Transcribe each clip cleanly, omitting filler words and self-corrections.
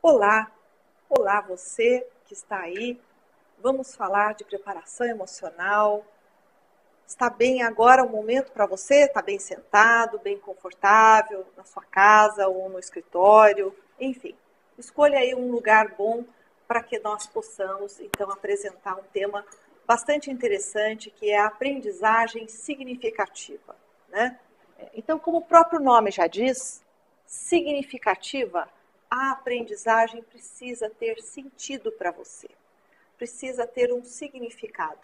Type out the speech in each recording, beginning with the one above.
Olá, olá você que está aí. Vamos falar de preparação emocional. Está bem agora o momento para você? Está bem sentado, bem confortável, na sua casa ou no escritório? Enfim, escolha aí um lugar bom para que nós possamos, então, apresentar um tema bastante interessante, que é a aprendizagem significativa, né? Então, como o próprio nome já diz, significativa, a aprendizagem precisa ter sentido para você, precisa ter um significado.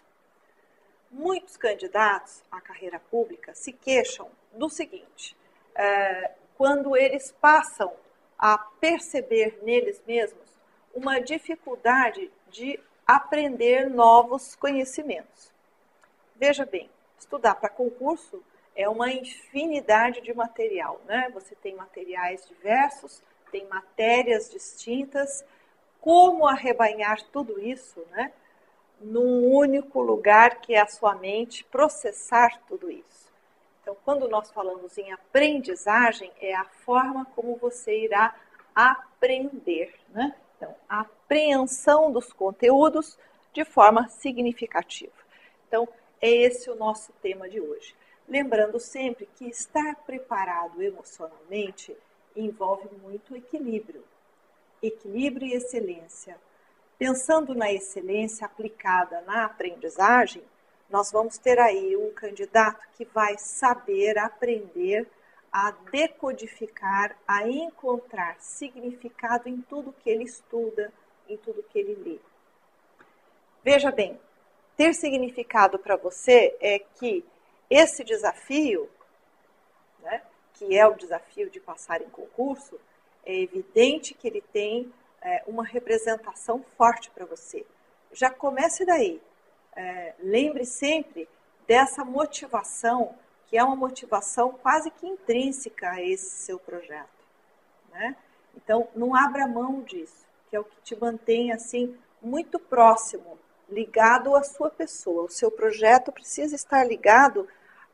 Muitos candidatos à carreira pública se queixam do seguinte: quando eles passam a perceber neles mesmos uma dificuldade de aprender novos conhecimentos. Veja bem, estudar para concurso é uma infinidade de material, né? Você tem materiais diversos, tem matérias distintas. Como arrebanhar tudo isso, né, num único lugar que é a sua mente, processar tudo isso? Então, quando nós falamos em aprendizagem, é a forma como você irá aprender, né? Então, a apreensão dos conteúdos de forma significativa. Então, é esse o nosso tema de hoje. Lembrando sempre que estar preparado emocionalmente envolve muito equilíbrio. Equilíbrio e excelência. Pensando na excelência aplicada na aprendizagem, nós vamos ter aí um candidato que vai saber aprender a decodificar, a encontrar significado em tudo que ele estuda, em tudo que ele lê. Veja bem, ter significado para você é que esse desafio, né, que é o desafio de passar em concurso, é evidente que ele tem uma representação forte para você. Já comece daí. Lembre sempre dessa motivação, que é uma motivação quase que intrínseca a esse seu projeto, né? Então, não abra mão disso, que é o que te mantém assim muito próximo, ligado à sua pessoa. O seu projeto precisa estar ligado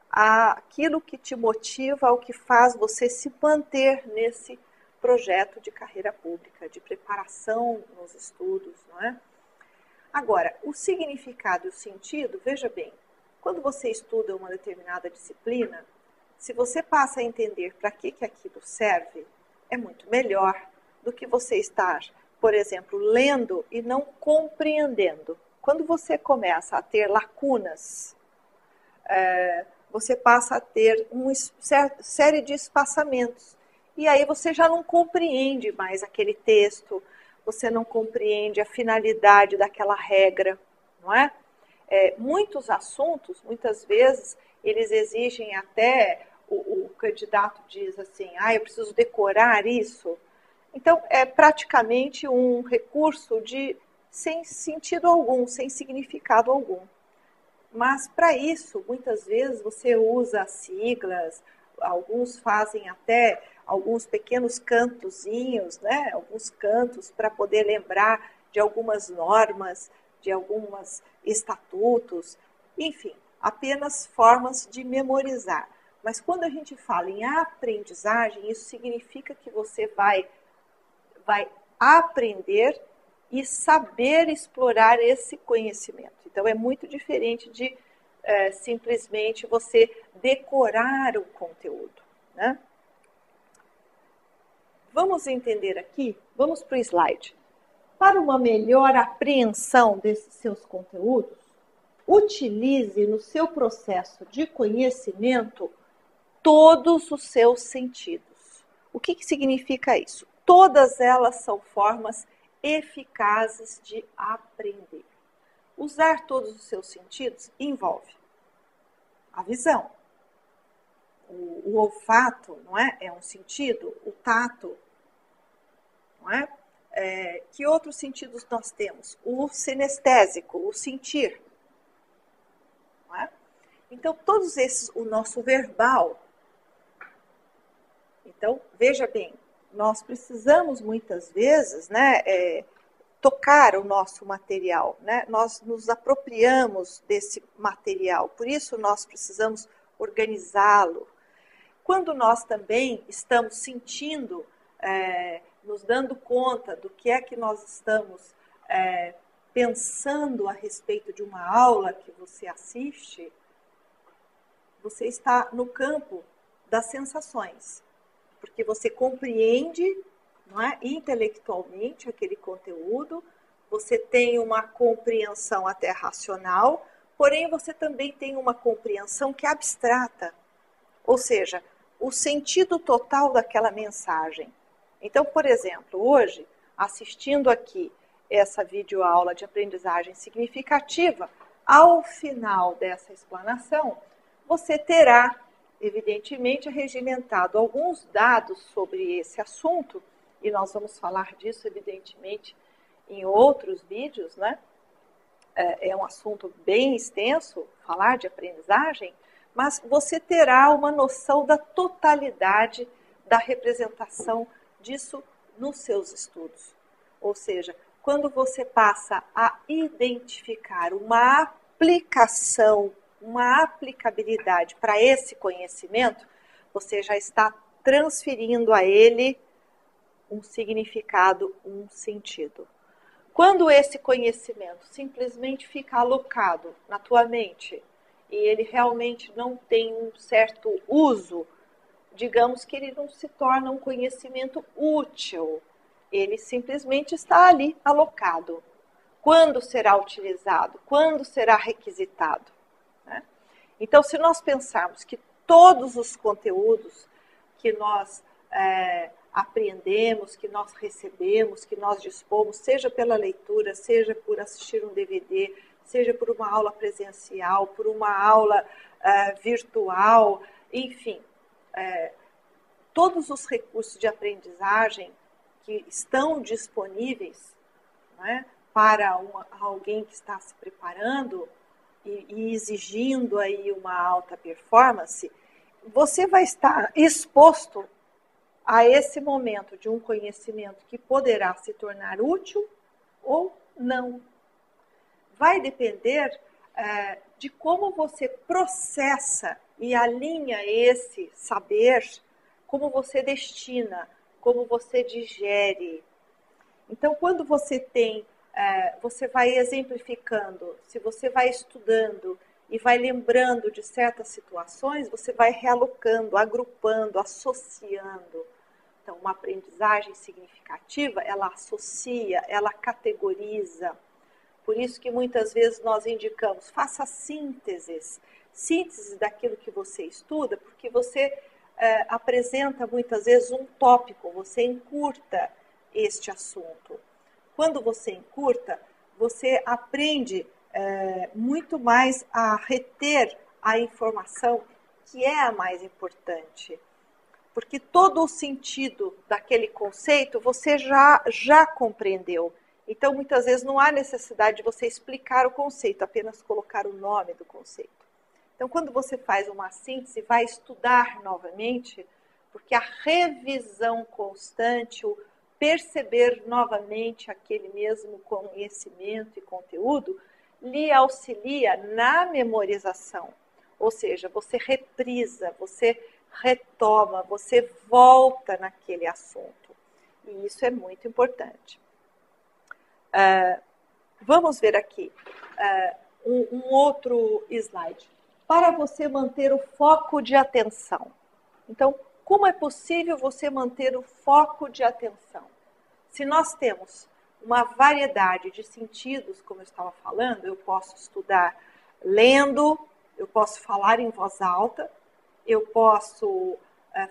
àquilo que te motiva, ao que faz você se manter nesse projeto de carreira pública, de preparação nos estudos, não é? Agora, o significado e o sentido, veja bem, quando você estuda uma determinada disciplina, se você passa a entender para que aquilo serve, é muito melhor do que você estar, por exemplo, lendo e não compreendendo. Quando você começa a ter lacunas, você passa a ter uma série de espaçamentos. E aí você já não compreende mais aquele texto, você não compreende a finalidade daquela regra, não é? Muitos assuntos, muitas vezes, eles exigem até, o candidato diz assim, eu preciso decorar isso. Então, é praticamente um recurso sem sentido algum, sem significado algum. Mas, para isso, muitas vezes você usa siglas, alguns fazem até alguns pequenos cantozinhos, né? Alguns cantos para poder lembrar de algumas normas, de alguns estatutos, enfim, apenas formas de memorizar. Mas quando a gente fala em aprendizagem, isso significa que você vai aprender e saber explorar esse conhecimento. Então, é muito diferente de simplesmente você decorar o conteúdo, né? Vamos entender aqui, vamos para o slide. Para uma melhor apreensão desses seus conteúdos, utilize no seu processo de conhecimento todos os seus sentidos. O que significa isso? Todas elas são formas eficazes de aprender. Usar todos os seus sentidos envolve a visão. O olfato, não é? É um sentido, o tato, não é? Que outros sentidos nós temos? O sinestésico, o sentir. Não é? Então, todos esses, o nosso verbal. Então, veja bem, nós precisamos muitas vezes, né, tocar o nosso material, né? Nós nos apropriamos desse material, por isso nós precisamos organizá-lo. Quando nós também estamos sentindo, nos dando conta do que é que nós estamos pensando a respeito de uma aula que você assiste, você está no campo das sensações, porque você compreende, não é, intelectualmente aquele conteúdo, você tem uma compreensão até racional, porém você também tem uma compreensão que é abstrata, ou seja, o sentido total daquela mensagem. Então, por exemplo, hoje, assistindo aqui essa videoaula de aprendizagem significativa, ao final dessa explanação, você terá, evidentemente, regimentado alguns dados sobre esse assunto, e nós vamos falar disso, evidentemente, em outros vídeos, né? É um assunto bem extenso, falar de aprendizagem, mas você terá uma noção da totalidade da representação disso nos seus estudos. Ou seja, quando você passa a identificar uma aplicação, uma aplicabilidade para esse conhecimento, você já está transferindo a ele um significado, um sentido. Quando esse conhecimento simplesmente fica alocado na tua mente e ele realmente não tem um certo uso, digamos que ele não se torna um conhecimento útil, ele simplesmente está ali alocado. Quando será utilizado? Quando será requisitado? Né? Então, se nós pensarmos que todos os conteúdos que nós aprendemos, que nós recebemos, que nós dispomos, seja pela leitura, seja por assistir um DVD, seja por uma aula presencial, por uma aula virtual, enfim, todos os recursos de aprendizagem que estão disponíveis, né, para alguém que está se preparando e exigindo aí uma alta performance, você vai estar exposto a esse momento de um conhecimento que poderá se tornar útil ou não. Vai depender de como você processa e alinha esse saber, como você destina, como você digere. Então, quando você tem, você vai exemplificando, se você vai estudando e vai lembrando de certas situações, você vai realocando, agrupando, associando. Então, uma aprendizagem significativa, ela associa, ela categoriza. Por isso que muitas vezes nós indicamos, faça síntese daquilo que você estuda, porque você apresenta muitas vezes um tópico, você encurta este assunto. Quando você encurta, você aprende muito mais a reter a informação que é a mais importante. Porque todo o sentido daquele conceito você já compreendeu. Então, muitas vezes, não há necessidade de você explicar o conceito, apenas colocar o nome do conceito. Então, quando você faz uma síntese, vai estudar novamente, porque a revisão constante, o perceber novamente aquele mesmo conhecimento e conteúdo, lhe auxilia na memorização. Ou seja, você reprisa, você retoma, você volta naquele assunto. E isso é muito importante. Vamos ver aqui um outro slide. Para você manter o foco de atenção. Então, como é possível você manter o foco de atenção? Se nós temos uma variedade de sentidos, como eu estava falando, eu posso estudar lendo, eu posso falar em voz alta, eu posso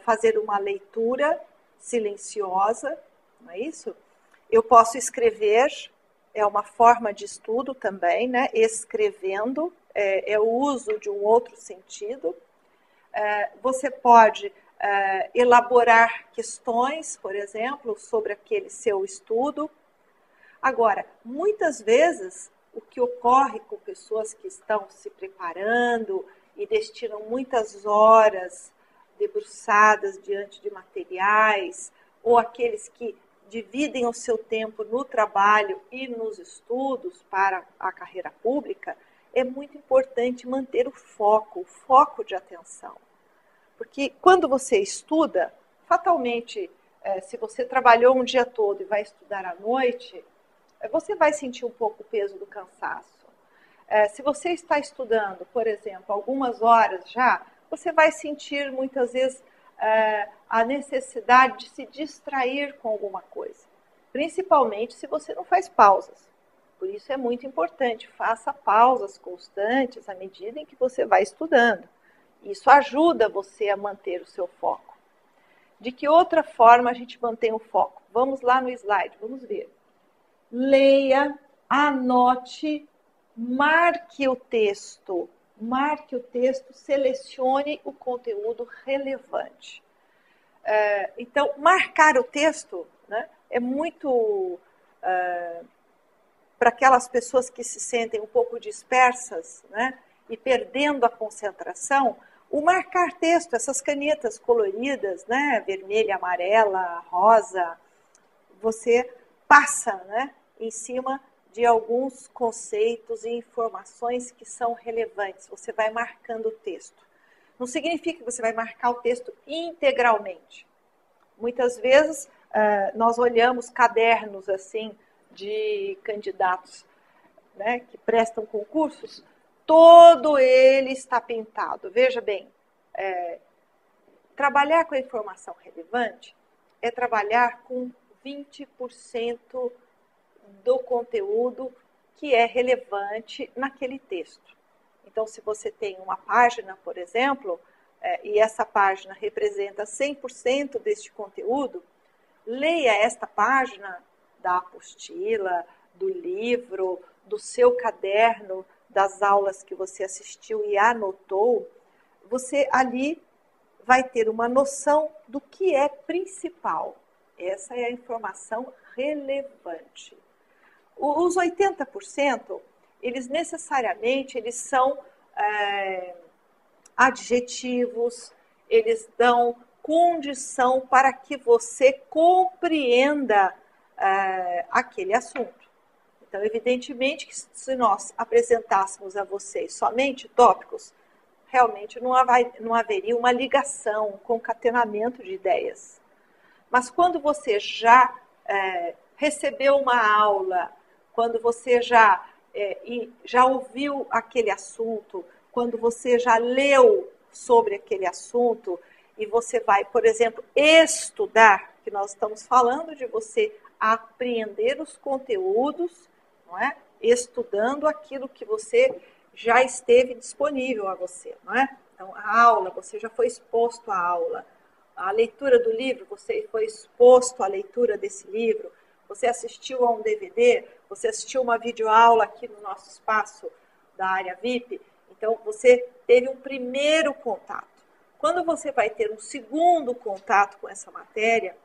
fazer uma leitura silenciosa, não é isso? Eu posso escrever, é uma forma de estudo também, né? Escrevendo, é o uso de um outro sentido. Você pode elaborar questões, por exemplo, sobre aquele seu estudo. Agora, muitas vezes, o que ocorre com pessoas que estão se preparando e destinam muitas horas debruçadas diante de materiais, ou aqueles que dividem o seu tempo no trabalho e nos estudos para a carreira pública, é muito importante manter o foco de atenção. Porque quando você estuda, fatalmente, se você trabalhou um dia todo e vai estudar à noite, você vai sentir um pouco o peso do cansaço. Se você está estudando, por exemplo, algumas horas já, você vai sentir muitas vezes a necessidade de se distrair com alguma coisa, principalmente se você não faz pausas. Por isso é muito importante, faça pausas constantes à medida em que você vai estudando. Isso ajuda você a manter o seu foco. De que outra forma a gente mantém o foco? Vamos lá no slide, vamos ver. Leia, anote, marque o texto, selecione o conteúdo relevante. Então, marcar o texto, né, é muito para aquelas pessoas que se sentem um pouco dispersas, né, e perdendo a concentração. O marcar texto, essas canetas coloridas, né, vermelha, amarela, rosa, você passa, né, em cima de alguns conceitos e informações que são relevantes. Você vai marcando o texto. Não significa que você vai marcar o texto integralmente. Muitas vezes nós olhamos cadernos assim de candidatos, né, que prestam concursos, todo ele está pintado. Veja bem, trabalhar com a informação relevante é trabalhar com 20% do conteúdo que é relevante naquele texto. Então, se você tem uma página, por exemplo, e essa página representa 100% deste conteúdo, leia esta página da apostila, do livro, do seu caderno, das aulas que você assistiu e anotou. Você ali vai ter uma noção do que é principal. Essa é a informação relevante. Os 80%, eles necessariamente são adjetivos, eles dão condição para que você compreenda aquele assunto. Então, evidentemente que se nós apresentássemos a vocês somente tópicos, realmente não haveria uma ligação, um concatenamento de ideias. Mas quando você já recebeu uma aula, quando você já ouviu aquele assunto, quando você já leu sobre aquele assunto e você vai, por exemplo, estudar, que nós estamos falando de você apreender os conteúdos, não é? Estudando aquilo que você já esteve disponível a você, não é? Então, a aula, você já foi exposto à aula. A leitura do livro, você foi exposto à leitura desse livro. Você assistiu a um DVD, você assistiu uma videoaula aqui no nosso espaço da área VIP. Então, você teve um primeiro contato. Quando você vai ter um segundo contato com essa matéria,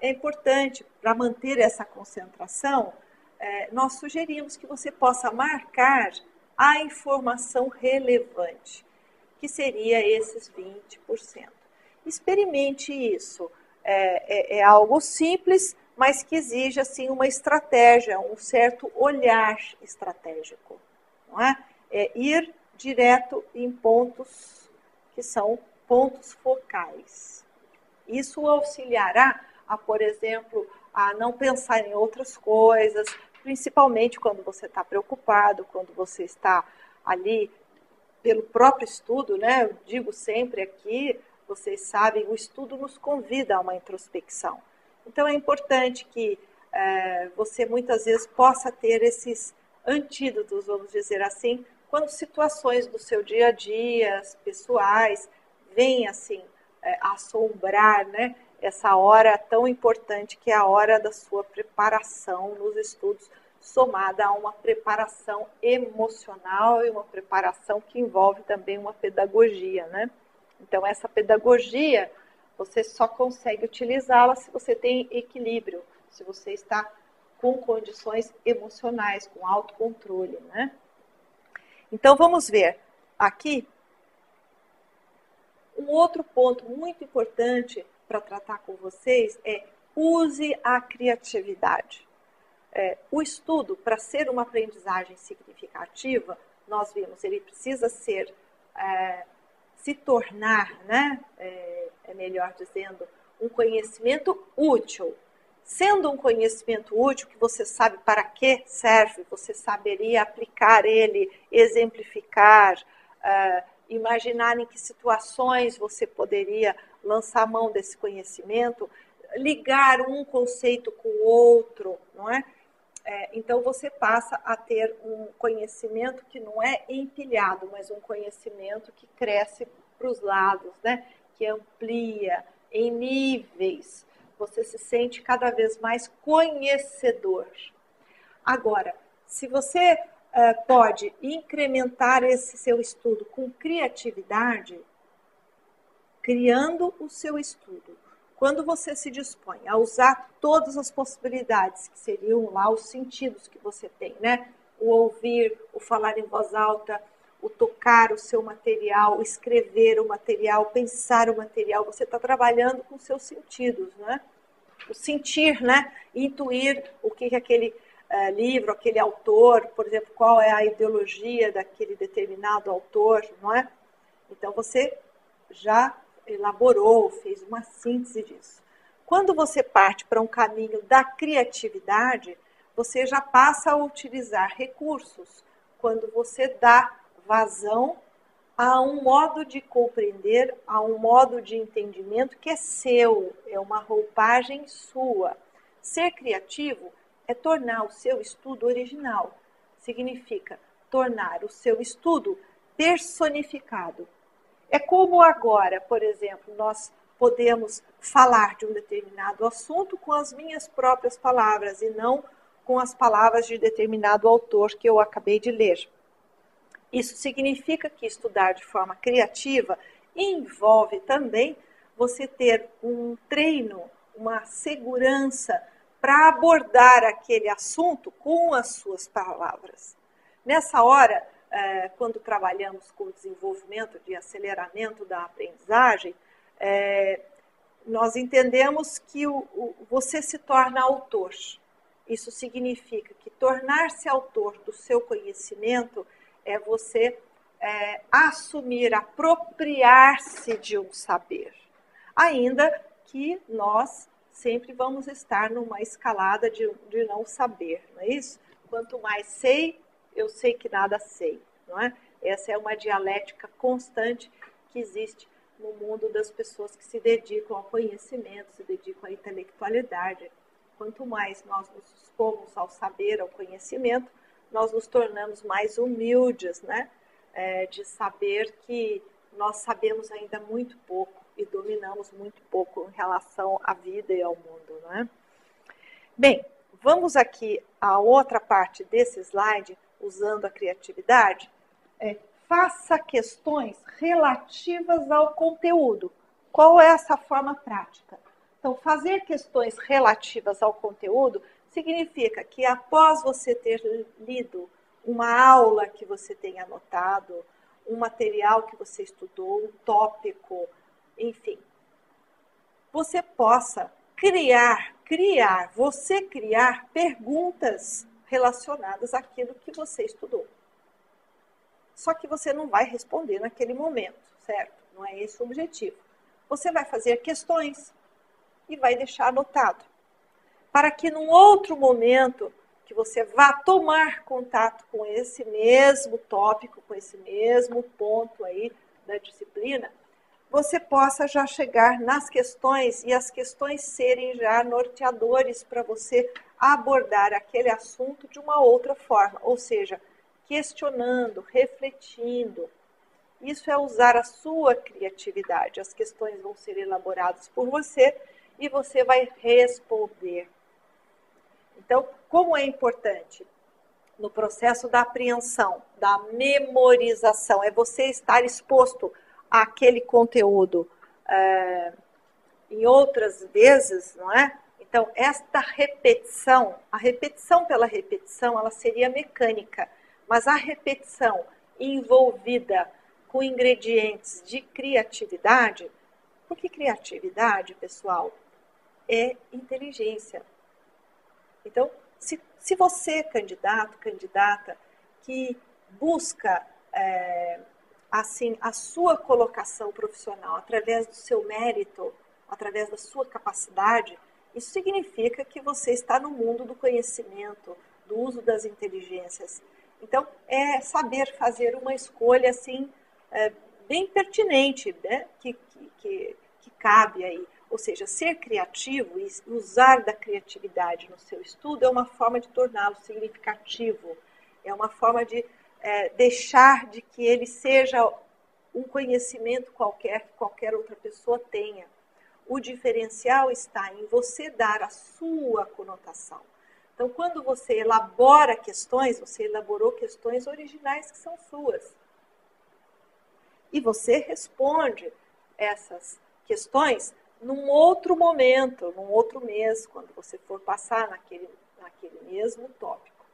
é importante, para manter essa concentração, nós sugerimos que você possa marcar a informação relevante, que seria esses 20%. Experimente isso. É algo simples, mas que exige assim, uma estratégia, um certo olhar estratégico. Não é? Ir direto em pontos que são pontos focais. Isso auxiliará a, por exemplo, a não pensar em outras coisas, principalmente quando você está preocupado, quando você está ali pelo próprio estudo, né? Eu digo sempre aqui, vocês sabem, o estudo nos convida a uma introspecção. Então, é importante que você muitas vezes possa ter esses antídotos, vamos dizer assim, quando situações do seu dia a dia, pessoais, vêm assim, assombrar, né, essa hora tão importante que é a hora da sua preparação nos estudos, somada a uma preparação emocional e uma preparação que envolve também uma pedagogia, né? Então, essa pedagogia, você só consegue utilizá-la se você tem equilíbrio, se você está com condições emocionais, com autocontrole, né? Então, vamos ver aqui um outro ponto muito importante para tratar com vocês é use a criatividade. O estudo, para ser uma aprendizagem significativa, nós vimos, ele precisa ser, se tornar, né, melhor dizendo, um conhecimento útil. Sendo um conhecimento útil, que você sabe para que serve, você saberia aplicar ele, exemplificar, imaginar em que situações você poderia lançar mão desse conhecimento, ligar um conceito com o outro, não é? Então você passa a ter um conhecimento que não é empilhado, mas um conhecimento que cresce para os lados, né? Que amplia em níveis. Você se sente cada vez mais conhecedor. Agora, se você pode incrementar esse seu estudo com criatividade, criando o seu estudo, quando você se dispõe a usar todas as possibilidades, que seriam lá os sentidos que você tem, né? O ouvir, o falar em voz alta, o tocar o seu material, o escrever o material, pensar o material, você está trabalhando com os seus sentidos, né? O sentir, né? Intuir o que aquele livro, aquele autor, por exemplo, qual é a ideologia daquele determinado autor, não é? Então você já elaborou, fez uma síntese disso. Quando você parte para um caminho da criatividade, você já passa a utilizar recursos. Quando você dá vazão a um modo de compreender, a um modo de entendimento que é seu, é uma roupagem sua. Ser criativo é tornar o seu estudo original. Significa tornar o seu estudo personificado. É como agora, por exemplo, nós podemos falar de um determinado assunto com as minhas próprias palavras e não com as palavras de determinado autor que eu acabei de ler. Isso significa que estudar de forma criativa envolve também você ter um treino, uma segurança para abordar aquele assunto com as suas palavras. Nessa hora, quando trabalhamos com o desenvolvimento de aceleramento da aprendizagem, nós entendemos que você se torna autor. Isso significa que tornar-se autor do seu conhecimento é você assumir, apropriar-se de um saber. Ainda que nós sempre vamos estar numa escalada de não saber, não é isso? Quanto mais sei, eu sei que nada sei, não é? Essa é uma dialética constante que existe no mundo das pessoas que se dedicam ao conhecimento, se dedicam à intelectualidade. Quanto mais nós nos expomos ao saber, ao conhecimento, nós nos tornamos mais humildes, né? De saber que nós sabemos ainda muito pouco e dominamos muito pouco em relação à vida e ao mundo, não é? Bem, vamos aqui à outra parte desse slide, usando a criatividade. Faça questões relativas ao conteúdo. Qual é essa forma prática? Então, fazer questões relativas ao conteúdo significa que após você ter lido uma aula que você tenha anotado, um material que você estudou, um tópico, enfim, você possa criar perguntas relacionadas àquilo que você estudou. Só que você não vai responder naquele momento, certo? Não é esse o objetivo. Você vai fazer questões e vai deixar anotado, para que num outro momento que você vá tomar contato com esse mesmo tópico, com esse mesmo ponto aí da disciplina, você possa já chegar nas questões e as questões serem já norteadores para você abordar aquele assunto de uma outra forma, ou seja, questionando, refletindo. Isso é usar a sua criatividade. As questões vão ser elaboradas por você e você vai responder. Então, como é importante no processo da apreensão, da memorização, é você estar exposto àquele conteúdo em outras vezes, não é? Então, esta repetição, a repetição pela repetição, ela seria mecânica, mas a repetição envolvida com ingredientes de criatividade, porque criatividade, pessoal, é inteligência. Então, se você, candidato, candidata, que busca assim a sua colocação profissional através do seu mérito, através da sua capacidade, isso significa que você está no mundo do conhecimento, do uso das inteligências. Então, é saber fazer uma escolha assim bem pertinente, né? que cabe aí. Ou seja, ser criativo e usar da criatividade no seu estudo é uma forma de torná-lo significativo, é uma forma de deixar de que ele seja um conhecimento qualquer que qualquer outra pessoa tenha. O diferencial está em você dar a sua conotação. Então, quando você elabora questões, você elaborou questões originais que são suas. E você responde essas questões num outro momento, num outro mês, quando você for passar naquele mesmo tópico,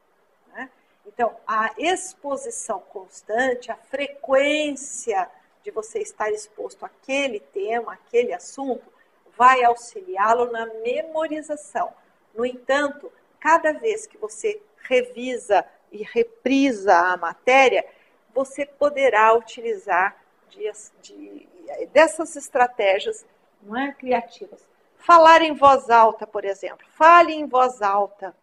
né? Então, a exposição constante, a frequência de você estar exposto àquele tema, àquele assunto, vai auxiliá-lo na memorização. No entanto, cada vez que você revisa e reprisa a matéria, você poderá utilizar dessas estratégias, não é, criativas. Falar em voz alta, por exemplo. Fale em voz alta,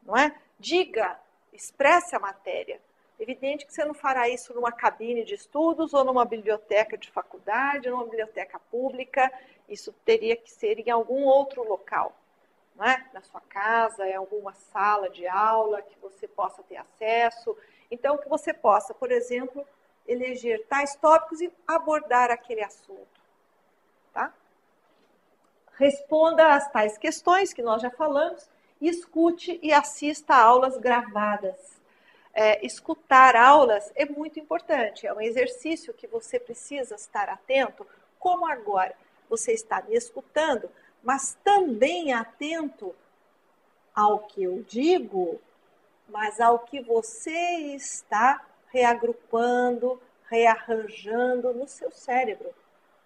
não é? Diga, expresse a matéria. Evidente que você não fará isso numa cabine de estudos ou numa biblioteca de faculdade, numa biblioteca pública. Isso teria que ser em algum outro local, não é? Na sua casa, em alguma sala de aula que você possa ter acesso. Então, que você possa, por exemplo, eleger tais tópicos e abordar aquele assunto, tá? Responda às tais questões que nós já falamos, escute e assista a aulas gravadas. Escutar aulas é muito importante, é um exercício que você precisa estar atento, como agora você está me escutando, mas também atento ao que eu digo, mas ao que você está reagrupando, rearranjando no seu cérebro.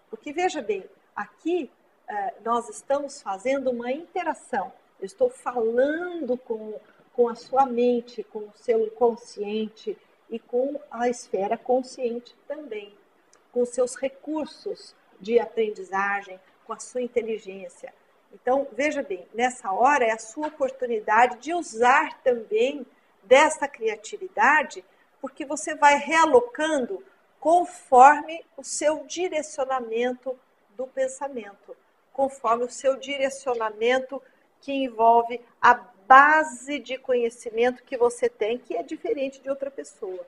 Porque, veja bem, aqui nós estamos fazendo uma interação. Eu estou falando com a sua mente, com o seu inconsciente e com a esfera consciente também, com os seus recursos de aprendizagem, com a sua inteligência. Então, veja bem, nessa hora é a sua oportunidade de usar também dessa criatividade, porque você vai realocando conforme o seu direcionamento do pensamento, conforme o seu direcionamento que envolve a base de conhecimento que você tem, que é diferente de outra pessoa.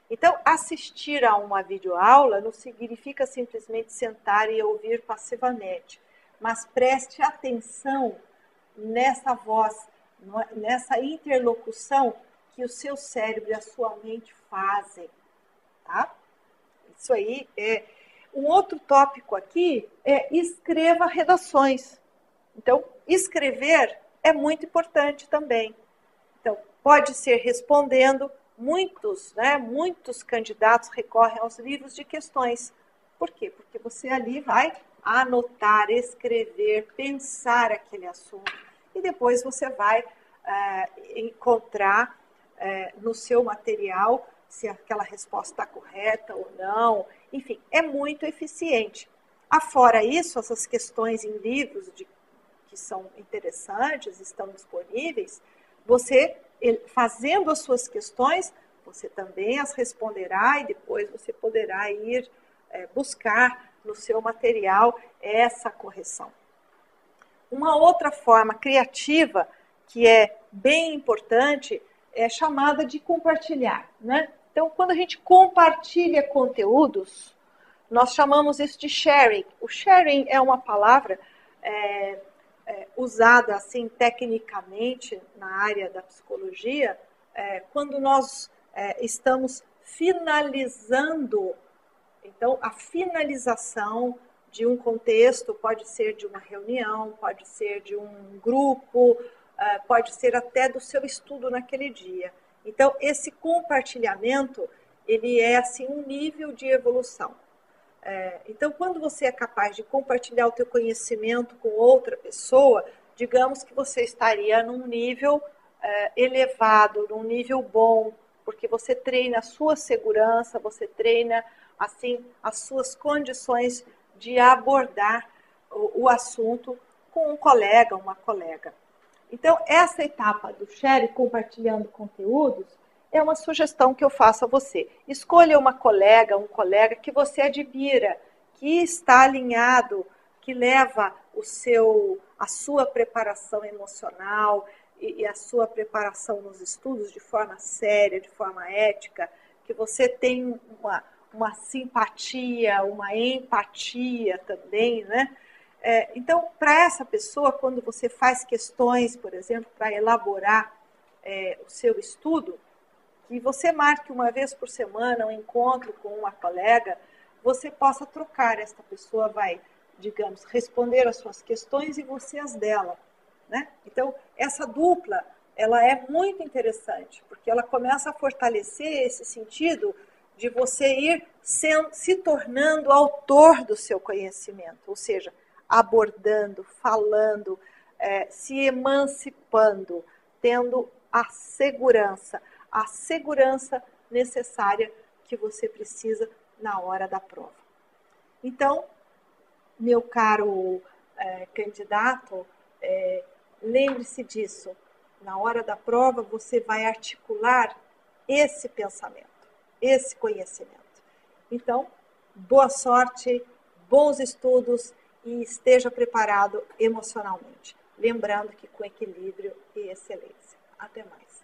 Então, assistir a uma videoaula não significa simplesmente sentar e ouvir passivamente, mas preste atenção nessa voz, nessa interlocução que o seu cérebro e a sua mente fazem, tá? Isso aí é... Um outro tópico aqui é escreva redações. Então, escrever é muito importante também. Então, pode ser respondendo. Muitos candidatos recorrem aos livros de questões. Por quê? Porque você ali vai anotar, escrever, pensar aquele assunto. E depois você vai encontrar no seu material se aquela resposta está correta ou não. Enfim, é muito eficiente. Afora isso, essas questões em livros que são interessantes, estão disponíveis, você, fazendo as suas questões, você também as responderá e depois você poderá ir buscar no seu material essa correção. Uma outra forma criativa, que é bem importante, é chamada de compartilhar, né? Então, quando a gente compartilha conteúdos, nós chamamos isso de sharing. O sharing é uma palavra usada assim tecnicamente na área da psicologia, quando nós estamos finalizando. Então, a finalização de um contexto pode ser de uma reunião, pode ser de um grupo, pode ser até do seu estudo naquele dia. Então, esse compartilhamento, ele é assim um nível de evolução. Então, quando você é capaz de compartilhar o teu conhecimento com outra pessoa, digamos que você estaria num nível elevado, num nível bom, porque você treina a sua segurança, você treina assim as suas condições de abordar o assunto com um colega, uma colega. Então, essa etapa do share compartilhando conteúdos é uma sugestão que eu faço a você. Escolha uma colega, um colega que você admira, que está alinhado, que leva a sua preparação emocional e a sua preparação nos estudos de forma séria, de forma ética, que você tem uma simpatia, uma empatia também, né? Então, para essa pessoa, quando você faz questões, por exemplo, para elaborar o seu estudo, que você marque uma vez por semana um encontro com uma colega, você possa trocar. Esta pessoa vai, digamos, responder as suas questões e você as dela, né? Então, essa dupla, ela é muito interessante, porque ela começa a fortalecer esse sentido de você ir se tornando autor do seu conhecimento, ou seja, abordando, falando, se emancipando, tendo a segurança necessária que você precisa na hora da prova. Então, meu caro candidato, lembre-se disso. Na hora da prova, você vai articular esse pensamento, esse conhecimento. Então, boa sorte, bons estudos e esteja preparado emocionalmente. Lembrando que com equilíbrio e excelência. Até mais.